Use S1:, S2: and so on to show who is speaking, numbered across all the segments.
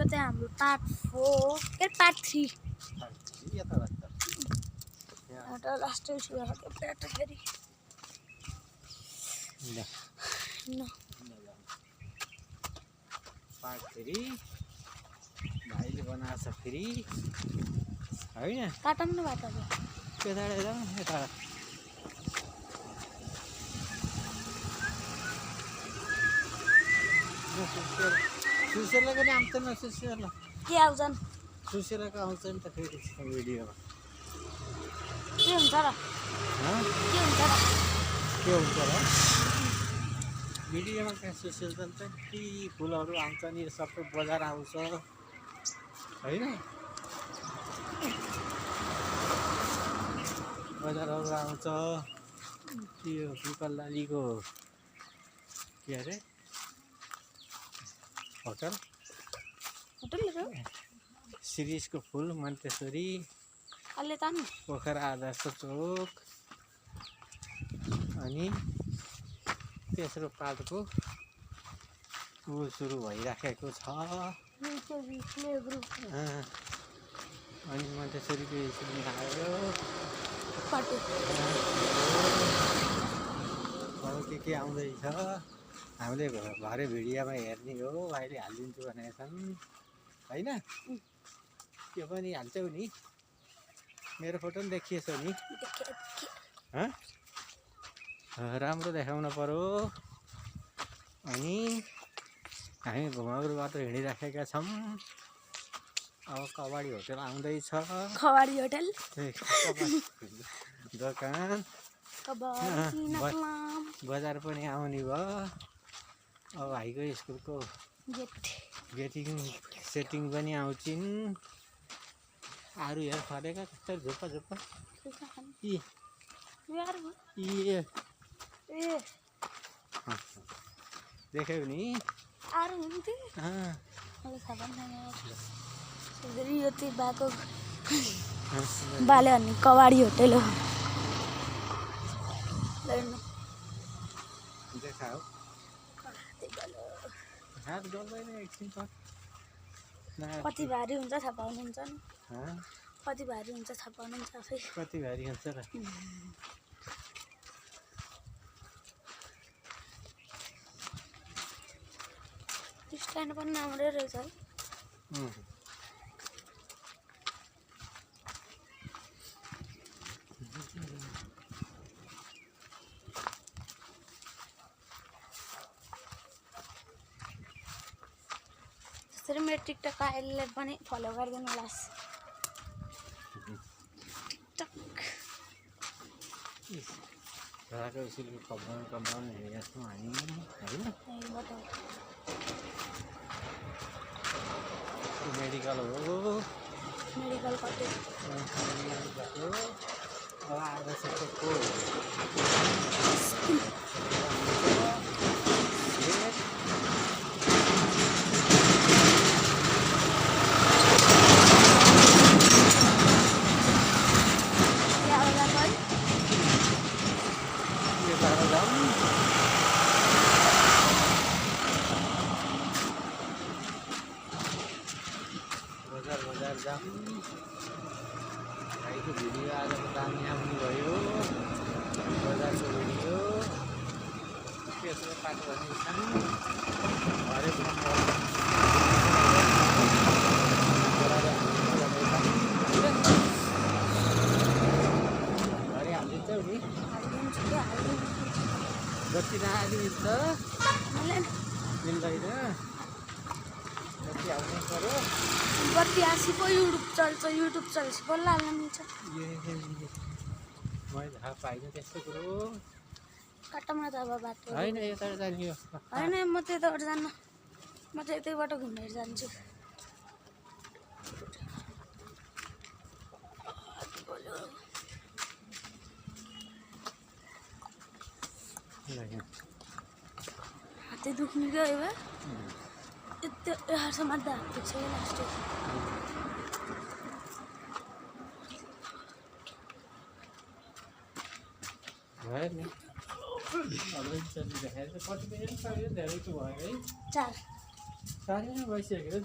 S1: यो चाहिँ हाम्रो पार्ट 4 के पार्ट 3 एउटा लास्ट सुरु के प्लेट फेरि न
S2: पार्ट 3 भाइले बनाछ फेरि हैन
S1: काटम न बाटो
S2: केटाले जाऊ यता सुसेलाको नि आउँछ न सुसेला
S1: के आउँछन्
S2: सुसेलाको आउँछ नि त फेरि भिडियोमा
S1: के हुन्छ र
S2: के हुन्छ र भिडियोमा कहाँ सुसेल त ती फुलहरू आउँछ नि सबै बजार आउँछ हैन बजारहरू आउँछ त्यो पिपललालीको के अरे होटल शिरीषको फुल मन्तेश्वरी
S1: अलि त नि
S2: पोखरा आदर्श चोक अनि तेस्रो पार्टको सुरु भइराखेको छ अनि मन्तेश्वरीको स्कुल आयो अरू के आउँदैछ हामीले भरे भिडियोमा हेर्ने हो अहिले हालिदिन्छु भनेका छन् होइन त्यो पनि हाल्छौ नि मेरो फोटो पनि देखिएछ नि राम्रो देखाउन पर्यो अनि हामी घुमाउरोबाट हिँडिराखेका छौँ अब कबाडी होटल आउँदैछ
S1: खवाडी होटल
S2: दोकान बजार पनि आउने भयो अब भाइको स्कुलको गेटिङ सेटिङ पनि आउँछिन् आरू हेर फलेका कस्तो झुप्पा झुप्पा देख्यौ नि
S1: आरू हुन्थे मलाई थाहा पनि छैन यो चाहिँ बाको बाले भन्ने कबाडी होटल हो
S2: देखाऊ हात गर्दैन एकछिन
S1: कति भारी हुन्छ थाहा पाउनुहुन्छ नि
S2: नि
S1: कति भारी हुन्छ थाहा पाउनुहुन्छ आफै
S2: कति भारी हुन्छ र
S1: स्ट्यान्ड पनि राम्रै रहेछ है त्यसरी मेरो टिकटक आइले पनि फलो गरिदिनु होला
S2: छोराको स्कुलको कम्पाउन्ड हेरेको छौँ हामी होइन मेडिकल हो
S1: मेडिकल कति
S2: अब आदर्श चोकको बजार जाम भाइको भिडियो आजको दामी आउने भयो बजारको भिडियो तेस्रो पार्ट भन्ने छन् हरेक घरि हालिदिन्छौ नि जति नहालिदिन्छ मिल्दैन जति हाल्नु पर्यो
S1: बत्ती आसी पो युट्युब चल्छ बल्ल हाल्न मिल्छ
S2: मैले थाहा पाइनँ त्यस्तो कुरो
S1: काटमा त अब बाटो
S2: होइन यता जाने हो
S1: होइन म त्यताबाट जान्न म चाहिँ यतैबाट घुमेर जान्छु हातै दुख्ने क्या है यस्तो यहाँसम्म त हात दुख्छ लास्ट
S2: भयो नि कति मिनट सक्यो धेरै त भयो है
S1: 4
S2: साह्रै नै भइसक्यो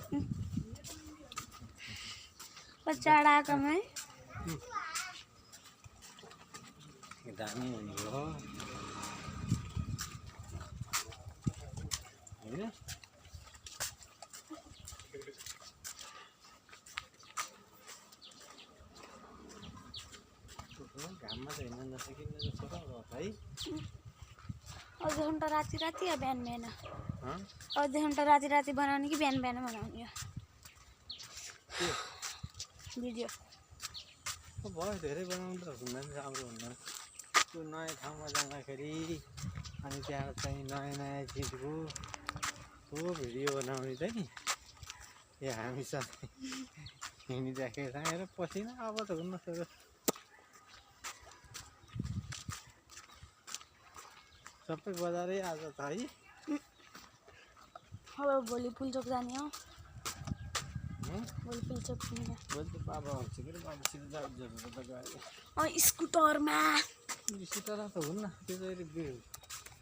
S1: पचाड आएकोमै
S2: दामी हुने हो होइन घाममा त हिँड्न नसकिने जस्तो त है
S1: अझै घन्टा राति राति या बिहान बिहान
S2: हँ?
S1: अझै घन्टा राति राति बनाउने कि बिहान बिहान बनाउने हो
S2: के
S1: भिडियो
S2: भयो धेरै बनाउनु त हुँदैन राम्रो हुँदैन त्यो नयाँ ठाउँमा जाँदाखेरि अनि त्यहाँ चाहिँ नयाँ नयाँ चिजको भिडियो बनाउने चाहिँ नि यो हामीसँग हिँडिराखेको छ हेर पसिना अब त हुन्न सर सबै बजारै आज त है
S1: अब भोलि पुलचोक जाने हो भोलि पुलचोक पुग्ने
S2: भोलि त बाबा हुन्छ कि बाबासित जाऊ जरुरत त गयो
S1: स्कुटरमा
S2: सिटर त हुन्न त्यो चाहिँ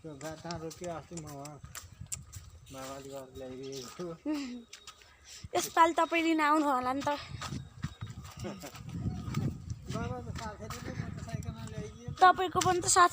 S2: त्यो गाटा रोक्यो अस्ति म उहाँ बाबाले गरेर ल्याइदिएको
S1: यसपालि तपाईँ लिन आउनु होला नि त
S2: बाबा त साथीले मोटरसाइकलमा ल्याइदियो
S1: तपाईँको पनि त साथ